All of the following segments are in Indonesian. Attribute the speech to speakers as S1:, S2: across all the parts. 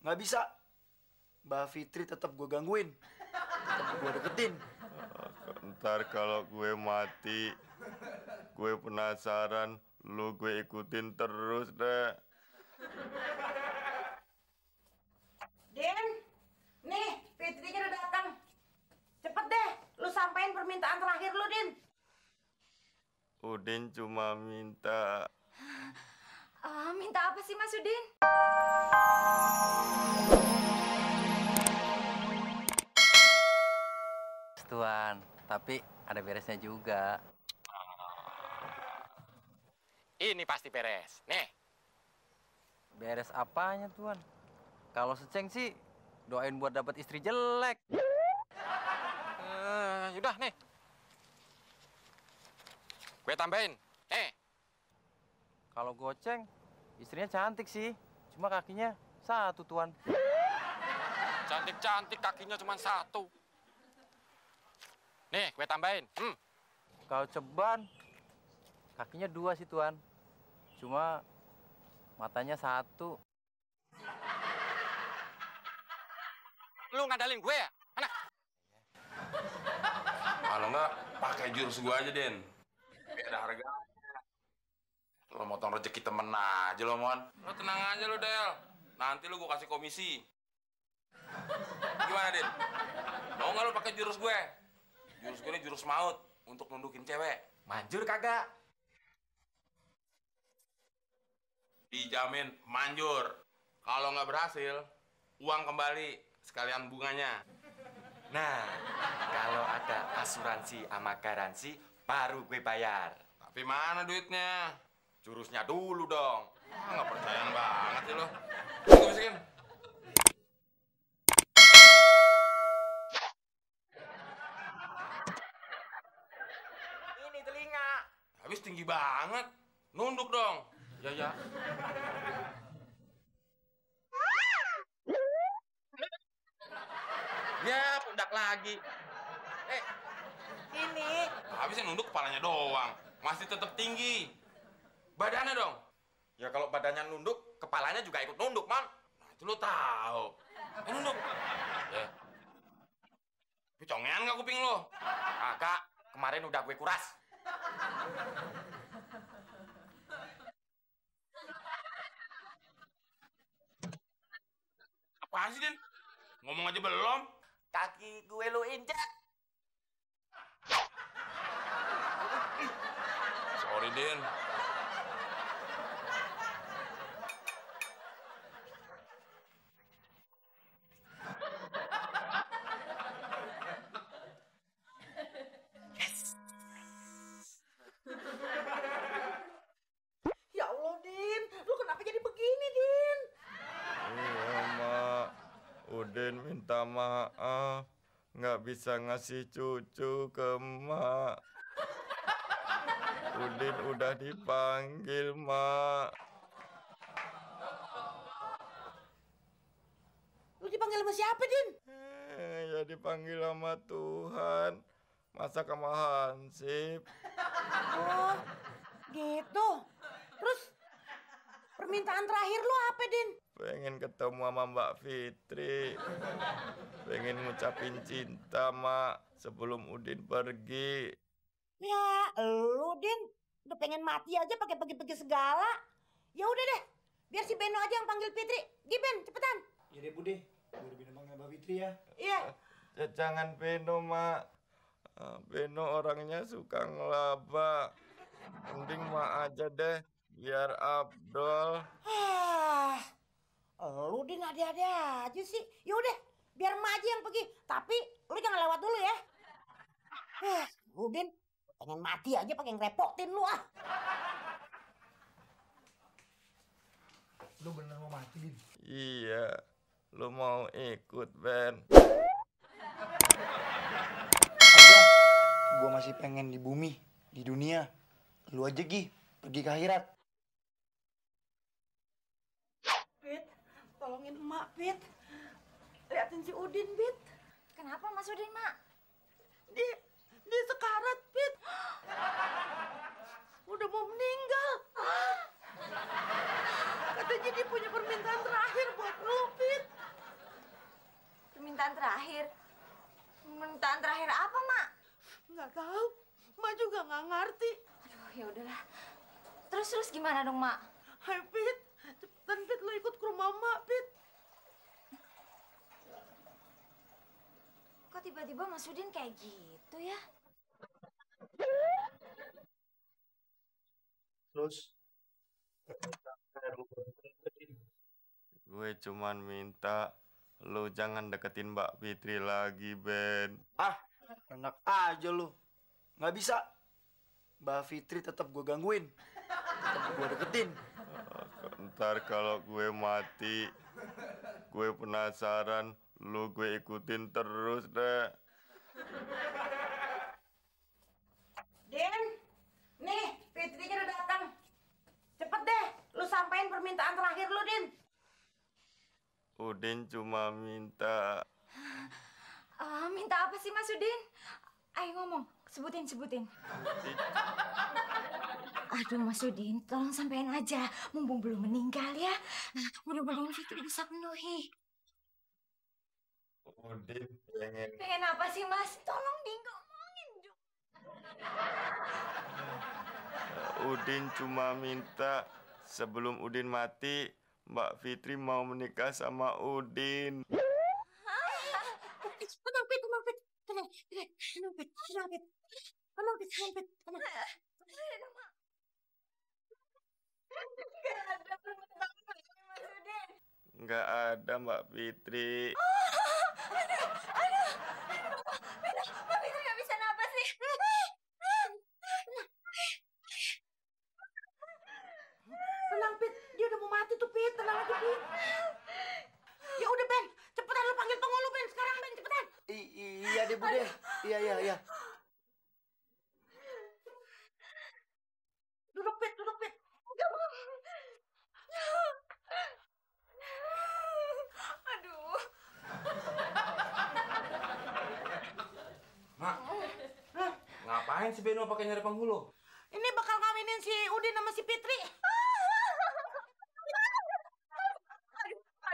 S1: Nggak bisa. Mbak Fitri tetap gue gangguin. Tetap gue deketin.
S2: Ntar kalau gue mati, gue penasaran, lu gue ikutin terus deh.
S3: Din, nih Fitrinya udah datang. Cepet deh, lu sampein permintaan terakhir lu, Din.
S2: Udin cuma minta...
S4: Minta apa sih Mas Udin?
S5: Tuan, tapi ada beresnya juga.
S6: Ini pasti beres. Nih.
S5: Beres apanya, Tuan? Kalau seceng sih, doain buat dapat istri jelek.
S6: Yaudah, nih. Gue tambahin. Nih.
S5: Kalau goceng, istrinya cantik sih. Cuma kakinya satu, Tuan.
S6: Cantik-cantik kakinya cuma satu. Nih, gue tambahin.
S5: Kalau ceban, kakinya dua sih, Tuan. Cuma matanya satu.
S6: Lu ngadalin gue ya? Mana?
S7: Kalau enggak, pakai jurus gue aja, Den. Beda harga. Lo motong rezeki temen aja lo, Mon. Lo tenang aja lo, Del. Nanti lo gue kasih komisi. Gimana, Den? Mau nggak lo pakai jurus gue? Jurus gue ini jurus maut untuk nundukin cewek.
S6: Manjur kagak?
S7: Dijamin manjur. Kalau nggak berhasil, uang kembali sekalian bunganya.
S6: Nah, kalau ada asuransi sama garansi, baru gue bayar.
S7: Tapi mana duitnya?
S6: Jurusnya dulu dong.
S7: Nggak percayaan banget sih lo. Gue bisikin.
S6: Ini telinga.
S7: Habis tinggi banget. Nunduk dong.
S6: Ya. Ya, pundak lagi.
S3: Ini.
S7: Habis yang nunduk kepalanya doang. Masih tetap tinggi. Badannya dong.
S6: Ya kalau badannya nunduk, kepalanya juga ikut nunduk, Man.
S7: Nah, itu lo tahu. Nunduk. Ya. Tapi congean nggak kuping lo?
S6: Kagak, kemarin udah gue kuras.
S7: Apaan sih, Den? Ngomong aja belum.
S6: Kaki gue lu injak.
S7: Sorry, Den.
S3: Ya Allah, Din. Lu kenapa jadi begini, Din?
S2: Iya, Mak. Udin minta maaf. Nggak bisa ngasih cucu ke Mak. Udin udah dipanggil, Mak.
S3: Lu dipanggil sama siapa, Din?
S2: Ya dipanggil sama Tuhan. Masa sama Hansip.
S3: Oh, gitu. Terus permintaan terakhir lu apa, Din?
S2: Pengen ketemu sama Mbak Fitri. Pengen ngucapin cinta, Mak, sebelum Udin pergi.
S3: Ya, lu, Din. Udah pengen mati aja pakai pergi-pergi segala. Ya udah deh. Biar si Beno aja yang panggil Fitri. Ben, cepetan.
S1: Iya deh, Bude. Gue udah bilang sama Mbak Fitri ya.
S3: Iya.
S2: Jangan Beno, Mak. Beno orangnya suka ngelaba. Mending Mak aja deh, biar Abdol.
S3: Lu, Din, ada-ada aja sih. Ya udah, biar emak aja yang pergi. Tapi lu jangan lewat dulu ya. Lu, Din, pengen mati aja pakai ngerepotin lu ah.
S1: Lu bener mau mati, Din?
S2: Iya, lu mau ikut, Ben?
S1: Gue masih pengen di bumi, di dunia. Lu aja, Gi, pergi ke akhirat.
S3: Fit, tolongin emak, Fit. Liatin si Udin, Fit.
S4: Kenapa Mas Udin, Mak?
S3: Dia sekarat, Fit. Udah mau meninggal. Katanya dia punya permintaan terakhir buat lu, Fit.
S4: permintaan terakhir. Permintaan terakhir apa, Mak?
S3: Nggak tahu. Mak juga nggak ngerti.
S4: Aduh, ya udahlah. Terus gimana dong, Mak?
S3: Hai, Pit. Cepetan, Pit. Lo ikut ke rumah Mak, Pit.
S4: Kok tiba-tiba Mas Udin kayak gitu ya?
S1: Terus
S2: Gue cuman minta lu jangan deketin Mbak Fitri lagi, Ben.
S1: enak aja lu. Nggak bisa. Mbak Fitri tetap gue gangguin. Tetap gue deketin.
S2: Ntar kalau gue mati, gue penasaran, lu gue ikutin terus deh.
S3: Din, nih Fitrinya udah datang. Cepet deh, lu sampein permintaan terakhir lu, Din.
S2: Udin cuma minta
S4: Minta apa sih Mas Udin? Ayo ngomong, sebutin. Aduh Mas Udin, tolong sampein aja. Mumpung belum meninggal ya. Nah, mudah-mudahan Fitri bisa penuhi.
S2: Udin pengen
S4: Pengen apa sih Mas? Tolong ngomongin dong.
S2: Udin cuma minta sebelum Udin mati, Mbak Fitri mau menikah sama Udin.
S3: Tenang.
S4: Gak ada permintaan lagi Mas Udin.
S2: Nggak ada Mbak Fitri.
S4: Aduh. Mbak Fitri gak bisa napas nih.
S3: Tenang, Pit. Dia udah mau mati tuh, Pit. Tenang aja, Pit. Ya udah, Ben. Cepetan lu panggil penghulu, Ben. Sekarang, Ben. Cepetan.
S1: Iya deh, Bu deh. Iya.
S3: Duduk, Pit.
S4: Gak mau. Aduh.
S7: Mak, ngapain si Beno pakai nyari penghulu?
S3: Ini bakal ngawinin si Udin sama si Fitri.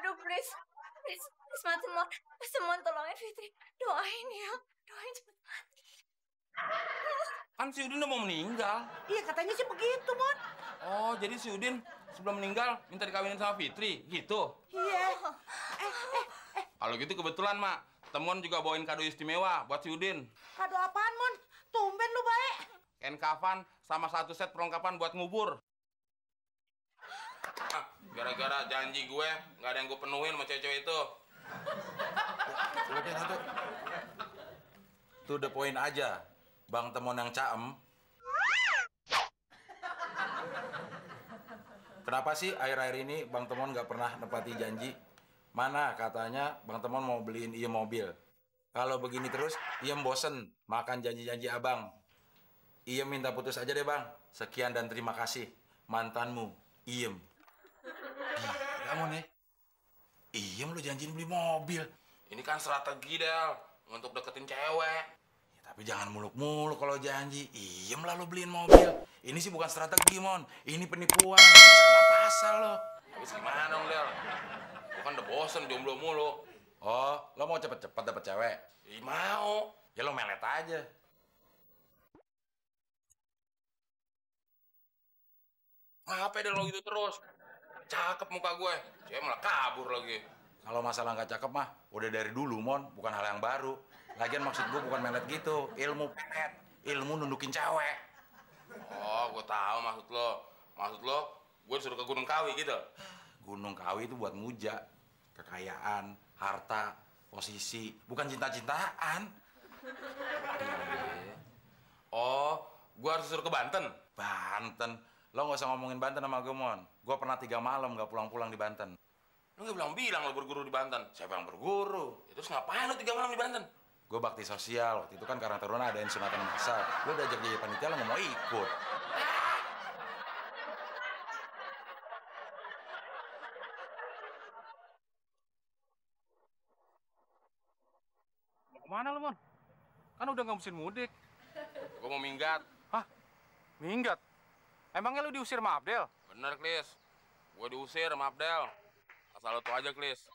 S4: Aduh, please, Mas Temon, tolongin Fitri. Doain ya, doain cepet mati.
S7: Kan si Udin udah mau meninggal.
S3: Iya, katanya sih begitu, Mon.
S7: Oh, jadi si Udin sebelum meninggal minta dikawinin sama Fitri, gitu?
S3: Iya.
S7: Kalau gitu kebetulan, Mak. Temon juga bawain kado istimewa buat si Udin.
S3: Kado apaan, Mon? Tumben lu baik.
S7: Kain kafan sama satu set perlengkapan buat ngubur. Gara-gara janji gue, nggak ada yang gue penuhin sama cewek-cewek itu.
S6: Coba deh, satu. Tuh udah poin aja. Bang Temon yang caem. Kenapa sih akhir-akhir ini Bang Temon nggak pernah nepati janji? Mana katanya Bang Temon mau beliin Iem mobil. Kalau begini terus, Iem bosen makan janji-janji abang. Iem minta putus aja deh, Bang. Sekian dan terima kasih. Mantanmu, Iem. Kamu nih. Iem lu janjiin beli mobil.
S7: Ini kan strategi, Del, untuk deketin cewek.
S6: Ya, tapi jangan muluk-muluk kalau janji. Iem lah lu beliin mobil. Ini sih bukan strategi, Mon. Ini penipuan. Bisa kena pasal lo.
S7: Terus gimana dong, Del? Gue kan udah bosen jomblo mulu.
S6: Oh, lo mau cepet-cepet dapet cewek?
S7: Ih, mau.
S6: Ya lo melet aja.
S7: Apa deh lo gitu terus? Cakep muka gue. Cewek malah kabur lagi.
S6: Kalau masalah nggak cakep mah, udah dari dulu, Mon. Bukan hal yang baru. Lagian maksud gue bukan melet gitu. Ilmu pelet. Ilmu nundukin cewek.
S7: Oh, gue tahu maksud lo. Maksud lo, gue disuruh ke Gunung Kawi gitu.
S6: Gunung Kawi itu buat muja. Kekayaan, harta, posisi. Bukan cinta-cintaan.
S7: Oh, gue harus disuruh ke Banten.
S6: Banten. Lo nggak usah ngomongin Banten sama gue, Mon. Gue pernah 3 malam nggak pulang-pulang di Banten.
S7: Lo gak bilang lo berguru di Banten.
S6: Siapa yang berguru?
S7: Ya, terus ngapain lo 3 malam di Banten?
S6: Gue bakti sosial. Waktu itu kan Karang Taruna adain sunatan massal. Lo udah ajak jadi panitia, lo nggak mau ikut.
S8: Mau kemana lo, Mon? Kan udah nggak musim mudik.
S7: Gue mau minggat.
S8: Hah? Minggat? Emangnya lu diusir sama Abdel?
S7: Bener, Klis. Gue diusir sama Abdel. Asal lo tau aja, Klis.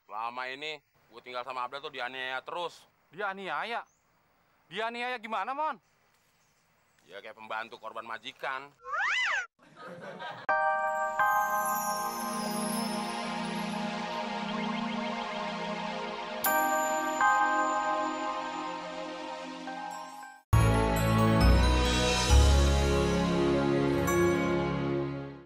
S7: Selama ini, Gue tinggal sama Abdel tuh dianiaya terus.
S8: Dia aniaya. Dia aniaya gimana, Mon?
S7: Ya kayak pembantu korban majikan.